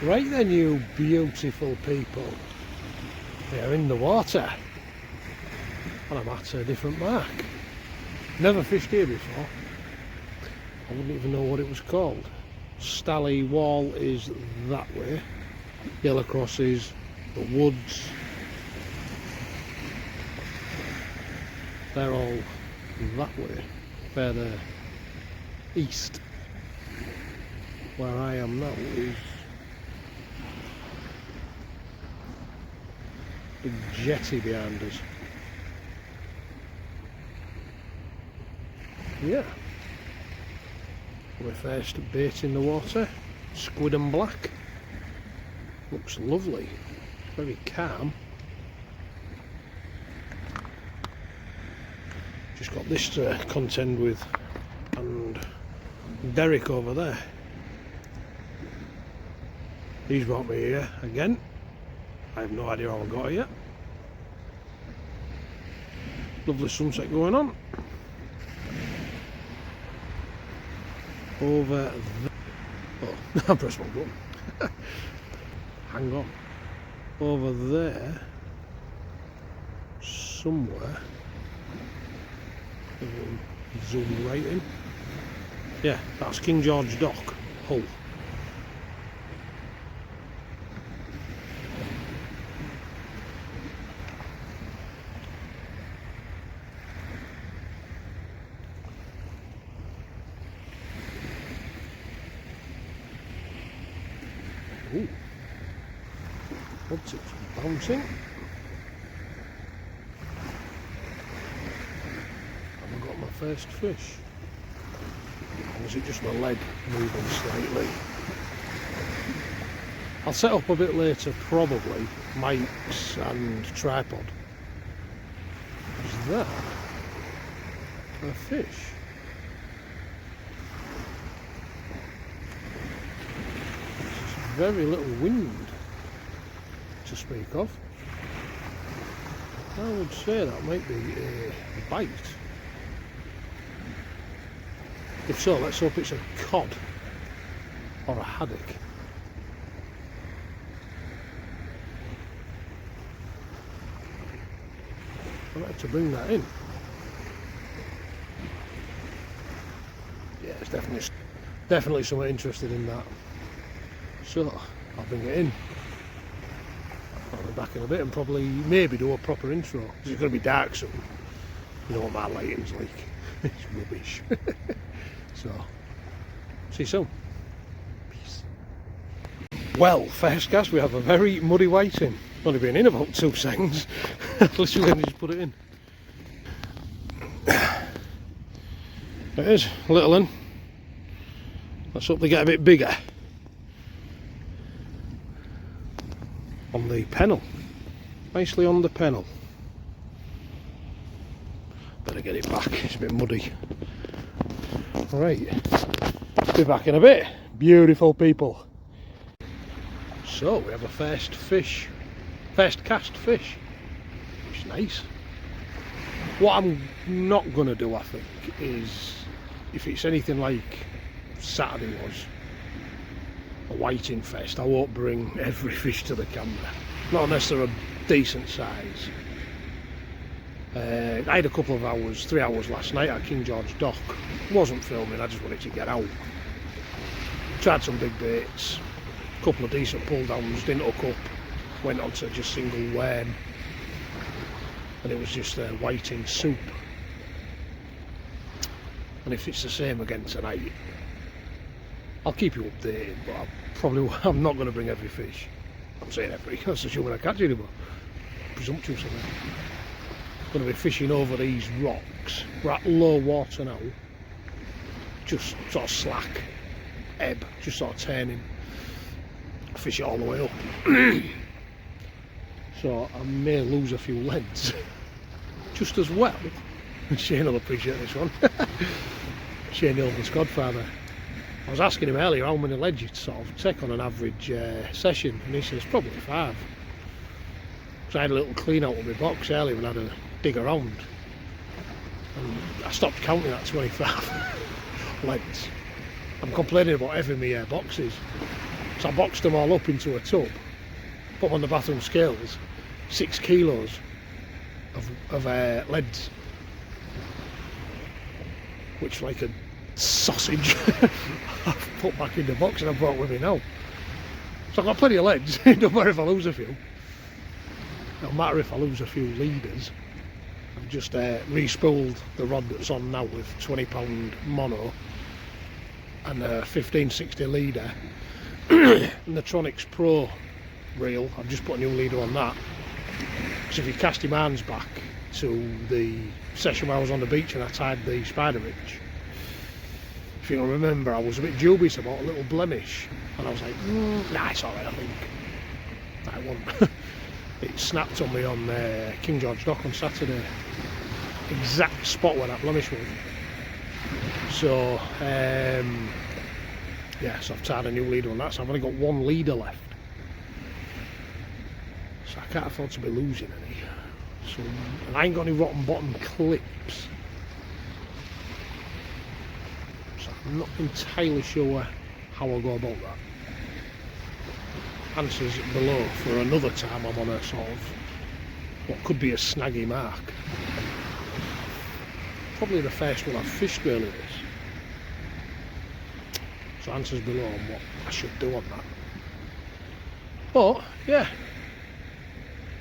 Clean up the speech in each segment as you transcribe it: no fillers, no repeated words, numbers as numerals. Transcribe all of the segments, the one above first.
Right then, you beautiful people. We are in the water. And I'm at a different mark. Never fished here before. I wouldn't even know what it was called. Stally Wall is that way. Yellow Crosses, the woods. They're all that way. Further east. Where I am now is the jetty behind us. Yeah. My first bait in the water. Squid and black. Looks lovely. Very calm. Just got this to contend with, and Derek over there. He's brought me here again. I have no idea how I got here. Lovely sunset going on. Over there. Oh, I pressed one button. Hang on. Over there, somewhere. Zoom right in. Yeah, that's King George Dock, Hull. Ooh. What's it bouncing? Have I got my first fish? Or was it just my leg moving slightly? I'll set up a bit later, probably, mics and tripod. Is that a fish? Very little wind to speak of. I would say that might be a bite. If so, let's hope it's a cod or a haddock. I'd like to bring that in. Yeah, it's definitely someone interested in that. So, I'll bring it in. I'll be back in a bit and probably maybe do a proper intro. It's going to be dark soon. You know what my lighting's like. It's rubbish. So, see you soon. Peace. Well, first cast we have a very muddy whiting. Only been in about 2 seconds. Literally only just put it in. There it is, a little one. Let's hope they get a bit bigger. On the pennel, nicely on the pennel. Better get it back, it's a bit muddy. Right, be back in a bit. Beautiful people. So we have a first cast fish, which is nice. What I'm not going to do, I think, is if it's anything like Saturday was, a whiting fest, I won't bring every fish to the camera, not unless they're a decent size. I had a couple of hours, 3 hours last night at King George Dock. Wasn't filming, I just wanted to get out. Tried some big baits, a couple of decent pull downs, didn't hook up, went on to just single worm, and it was just a whiting soup. And if it's the same again tonight, I'll keep you updated, but I'm not going to bring every fish. I'm saying every, that's assuming I catch anymore. Presumptuous of it. I'm going to be fishing over these rocks. We're at low water now. Just sort of slack, ebb, just sort of turning. Fish it all the way up. So I may lose a few legs. Just as well. Shane will appreciate this one. Shane Hilton's godfather. I was asking him earlier how many leads you'd sort of take on an average session, and he says probably 5. So I had a little clean out of my box earlier and had a dig around, and I stopped counting at 25 leads. I'm complaining about having my boxes. So I boxed them all up into a tub, put them on the bathroom scales, 6 kilos of leads, which, like a sausage, I've put back in the box and I brought with me now. So I've got plenty of leads. It don't matter if I lose a few. It don't matter if I lose a few leaders. I've just re-spooled the rod that's on now with 20-pound mono and a 1560 leader and the Tronics Pro reel. I've just put a new leader on that. So if you cast your man's back to the session where I was on the beach and I tied the spider ridge, if you can remember, I was a bit dubious about a little blemish, and I was like, nah, it's alright, I think. I won't. It snapped on me on King George Dock on Saturday. Exact spot where that blemish was. So, yeah, so I've tied a new leader on that, so I've only got one leader left. So I can't afford to be losing any. So, and I ain't got any rotten bottom clips. So I'm not entirely sure how I'll go about that. Answers below for another time I'm on a sort of what could be a snaggy mark. Probably the first one I've fished really this. So answers below on what I should do on that. But yeah,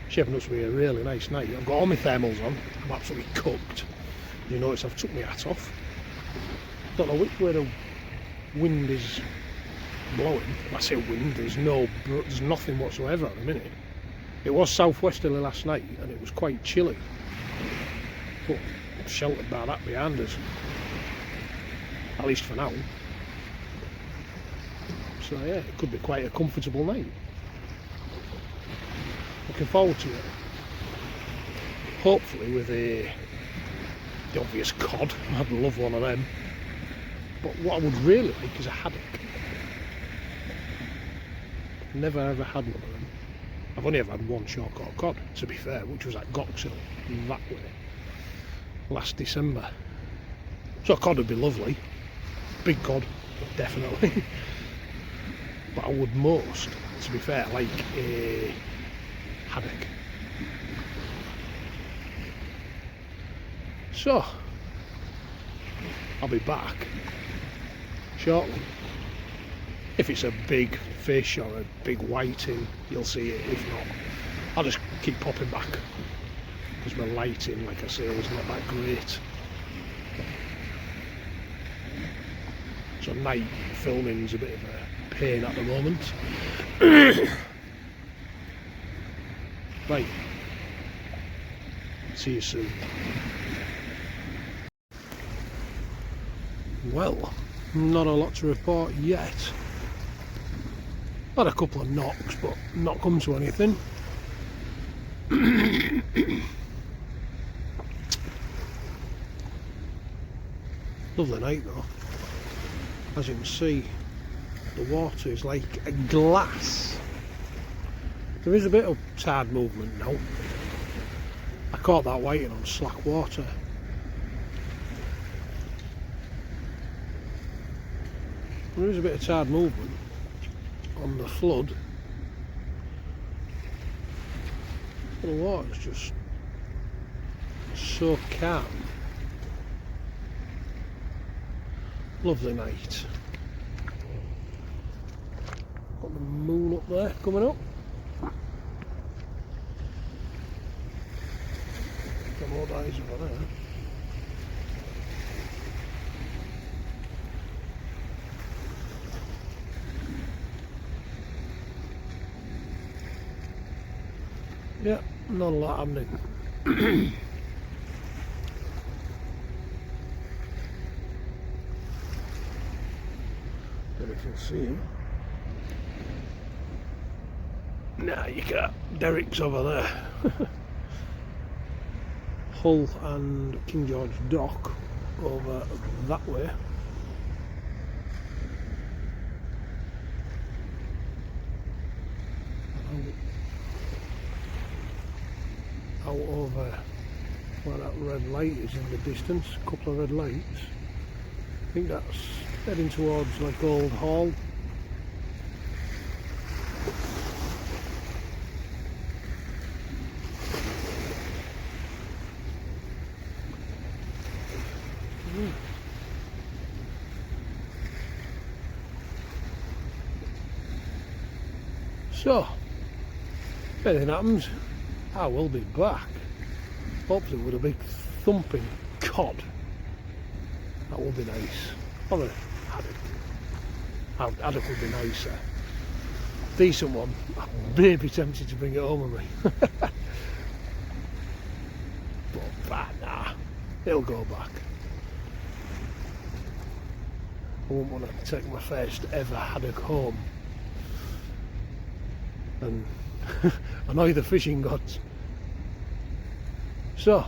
shaping up to be a really nice night. I've got all my thermals on. I'm absolutely cooked. You notice I've took my hat off. Don't know which way the wind is blowing. I say wind, there's nothing whatsoever at the minute. It was southwesterly last night and it was quite chilly, but I'm sheltered by that behind us, at least for now. So yeah, it could be quite a comfortable night. Looking forward to it. Hopefully with the obvious cod. I'd love one of them. But what I would really like is a haddock. Never ever had one of them. I've only ever had one short-caught cod, to be fair, which was at Goxhill, that way, last December. So a cod would be lovely. Big cod, definitely. But I would most, to be fair, like a haddock. So, I'll be back shortly. If it's a big fish or a big whiting, you'll see it. If not, I'll just keep popping back because my lighting, like I say, is not that great. So night filming's a bit of a pain at the moment. Right, see you soon. Well, not a lot to report yet. Had a couple of knocks, but not come to anything. Lovely night though. As you can see, the water is like a glass. There is a bit of tide movement now. I caught that whiting on slack water. There is a bit of tide movement on the flood. The water's just so calm. Lovely night. Got the moon up there coming up. Got more eyes over there. Yeah, not a lot happening. But if you'll see him. Nah, you can't. Derek's over there. Hull and King George Dock over that way. Out over where that red light is in the distance, a couple of red lights. I think that's heading towards like Old Hall. So, if anything happens, I will be back. Hopefully with a big thumping cod. That would be nice. Or a haddock. Haddock would be nicer. Decent one. I may be tempted to bring it home with me. But nah, it'll go back. I wouldn't want to take my first ever haddock home and annoy the fishing gods. So,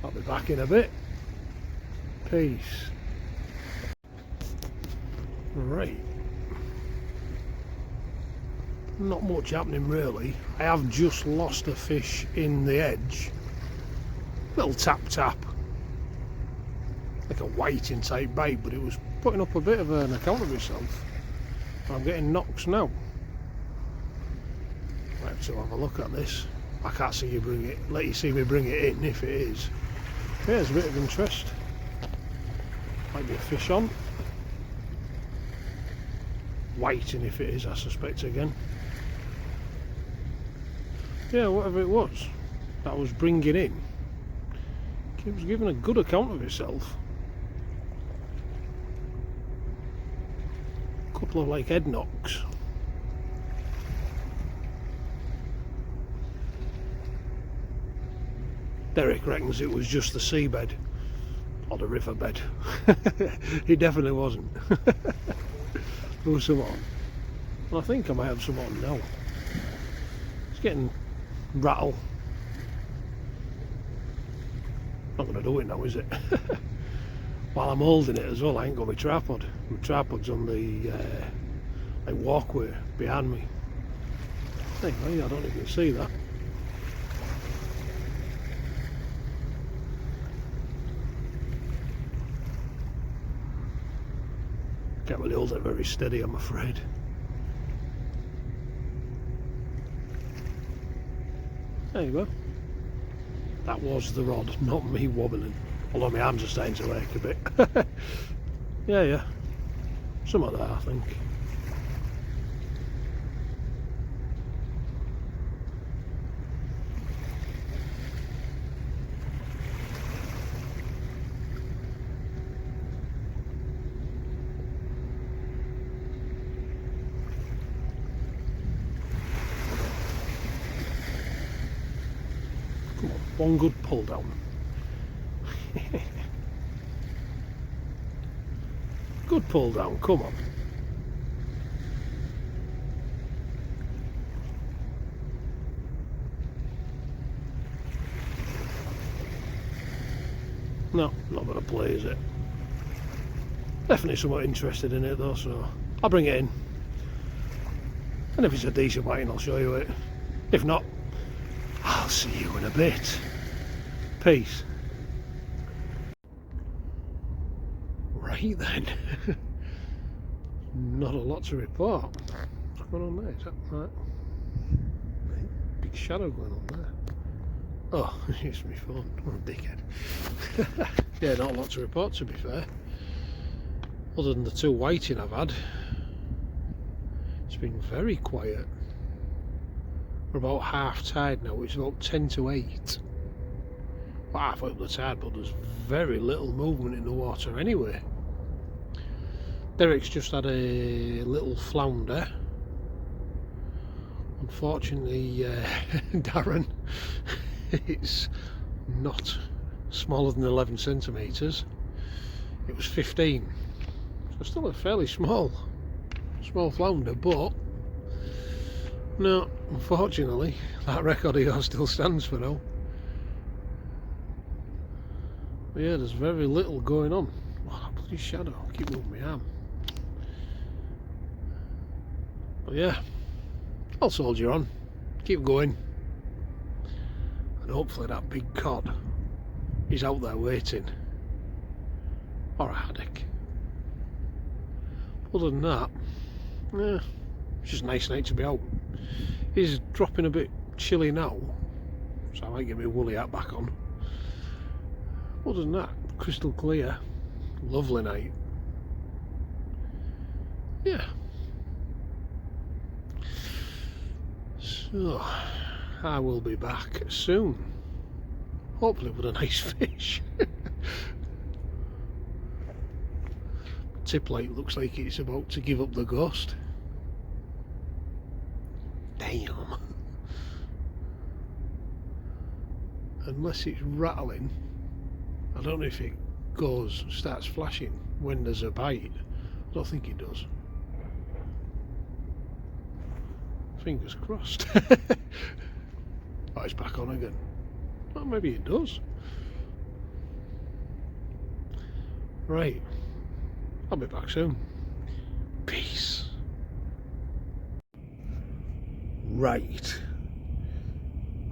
I'll be back in a bit. Peace. Right. Not much happening really. I have just lost a fish in the edge. Little tap tap. Like a whiting type bait, but it was putting up a bit of an account of itself. I'm getting knocks now. Right, so have a look at this. I can't see you bring it, let you see me bring it in if it is. Yeah, there's a bit of interest. Might be a fish on. Whiting if it is, I suspect again. Yeah, whatever it was that was bringing in, it was giving a good account of itself. A couple of like head knocks. Derek reckons it was just the seabed or the riverbed. It definitely wasn't. There was some on. And I think I might have some on now. It's getting rattle. Not going to do it now, is it? While I'm holding it as well, I ain't got my tripod. My tripod's on the like walkway behind me. Anyway, I don't know if you can see that. Can't really hold it very steady, I'm afraid. There you go. That was the rod, not me wobbling. Although my arms are starting to ache a bit. Yeah. Some of that, I think. Come on, one good pull down. Good pull down, come on. No, not going to play, is it? Definitely somewhat interested in it though, so I'll bring it in. And if it's a decent whiting, I'll show you it. If not, I'll see you in a bit. Peace. Right then. Not a lot to report. What's going on there? Is that right? Big shadow going on there. Oh, it's my phone. What a dickhead. Yeah, not a lot to report to be fair. Other than the two whiting I've had. It's been very quiet. We're about half tide now, it's about 10 to 8. Well, halfway up the tide, but there's very little movement in the water anyway. Derek's just had a little flounder. Unfortunately, Darren, it's not smaller than 11 centimetres. It was 15. So still a fairly small flounder, but no, unfortunately, that record here still stands for now. But yeah, there's very little going on. Oh, that bloody shadow, I'll keep moving my arm. But yeah, I'll soldier on, keep going. And hopefully that big cod is out there waiting. Or a haddock. Other than that, yeah, it's just a nice night to be out. It's dropping a bit chilly now, so I might get my woolly hat back on. Other than that, crystal clear, lovely night. Yeah. So, I will be back soon. Hopefully with a nice fish. Tip light looks like it's about to give up the ghost. Damn. Unless it's rattling, I don't know if it starts flashing when there's a bite. I don't think it does. Fingers crossed. Oh, it's back on again. Well, maybe it does. Right. I'll be back soon. Peace. Right.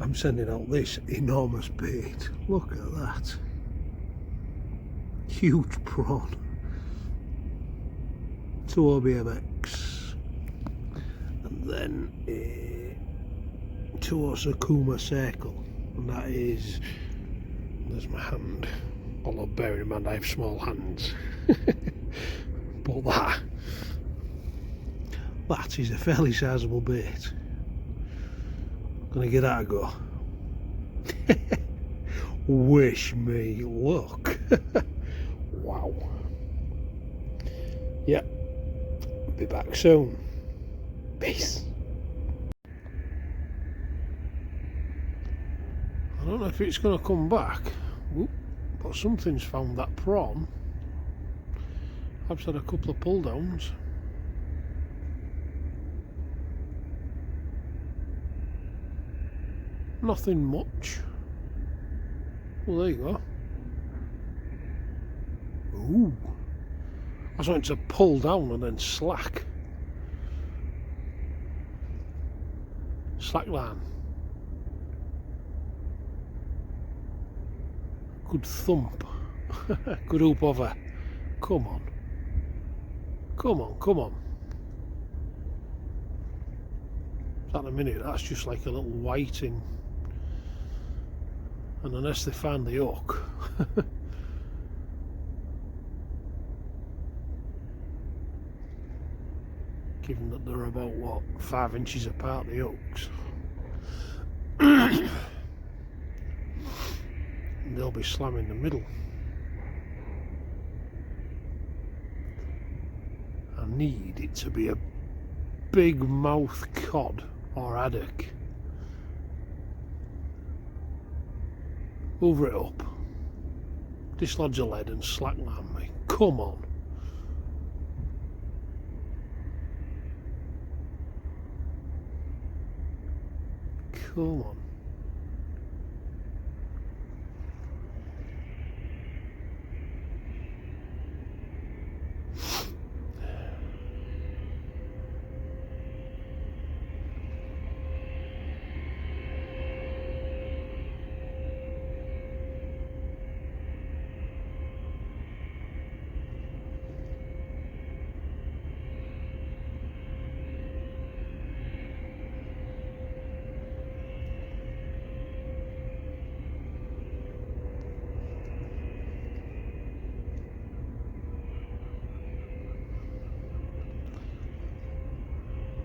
I'm sending out this enormous bait. Look at that. Huge prawn. 2 OBMX. And then a 2 Sakuma circle. And that is, there's my hand. Although bearing in mind I have small hands. But that is a fairly sizable bait. Gonna give that a go. Wish me luck. Wow. Yep. Be back soon. Peace. I don't know if it's gonna come back. Whoop. But something's found that prawn. I've had a couple of pull downs. Nothing much. Well, there you go. Ooh. I was wanting to pull down and then slack. Slack line. Good thump. Good hoop over. Come on. Come on, come on. At the minute, that's just like a little whiting. And unless they find the hook, given that they're about, what, 5 inches apart, the hooks, they'll be slamming the middle. I need it to be a big mouth cod or haddock. Over it up. Dislodge a lead and slackline me. Come on. Come on.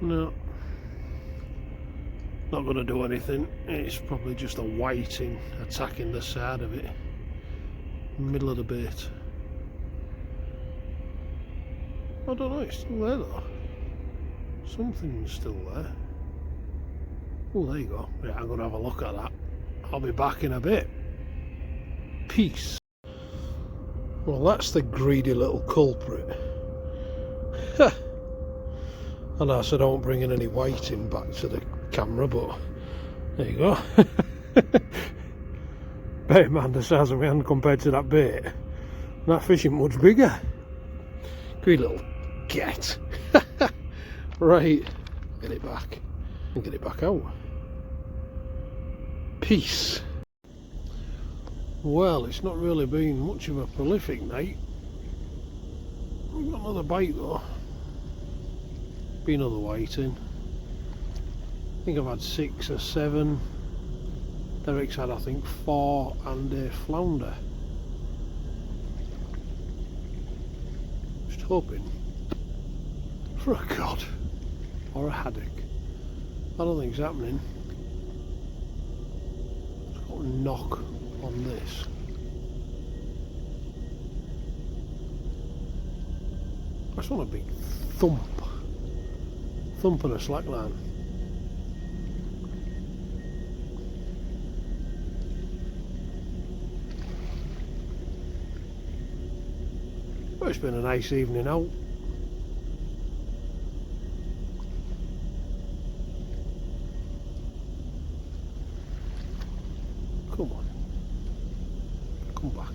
No, not going to do anything. It's probably just a whiting attacking the side of it, middle of the bait. I don't know, it's still there though. Something's still there. Oh, there you go. Yeah, I'm going to have a look at that. I'll be back in a bit. Peace. Well, that's the greedy little culprit. And I said I won't bring in any whiting back to the camera, but there you go. Bear in mind the size of my hand compared to that bait. That fish ain't much bigger. Greedy little get. Right, get it back and get it back out. Peace. Well, it's not really been much of a prolific night. We've got another bite though. Been another whiting. I think I've had 6 or 7. Derek's had, I think, 4 and a flounder. Just hoping for a cod or a haddock. I don't think it's happening. It's got a knock on this. I just want a big thump on a slack line. Well, it's been a nice evening out. Come on, come back.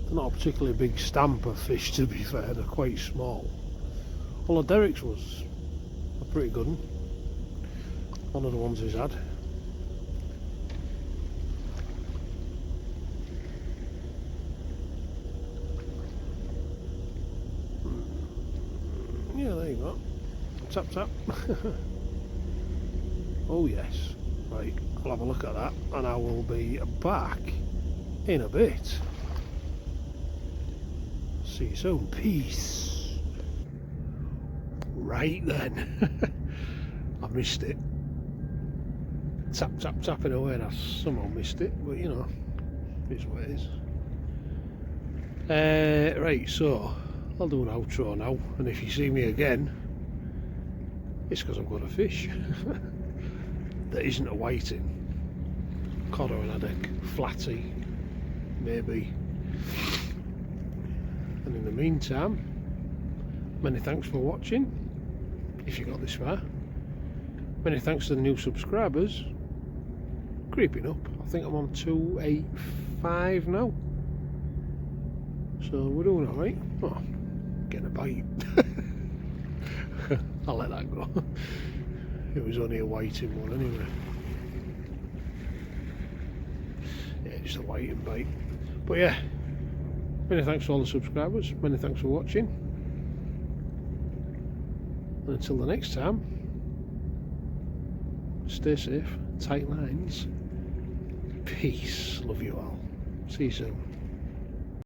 They're not a particularly big stamp of fish, to be fair, they're quite small. Well, the Derrick's was a pretty good one of the ones he's had. Yeah, there you go. Tap tap. Oh yes. Right, I'll have a look at that and I will be back in a bit. See you soon. Peace. Right then. I missed it. Tap tap tapping away and I somehow missed it, but you know, it's what it is. Right, so I'll do an outro now, and if you see me again, it's because I've got a fish that isn't a whiting. Cod or an haddock, flatty, maybe. And in the meantime, many thanks for watching, if you got this far. Many thanks to the new subscribers. Creeping up, I think I'm on 285 now. So we're doing alright. Oh, getting a bite. I'll let that go. It was only a whiting one anyway. Yeah, just a whiting bite. But yeah, many thanks to all the subscribers. Many thanks for watching. And until the next time, stay safe, tight lines, peace, love you all. See you soon.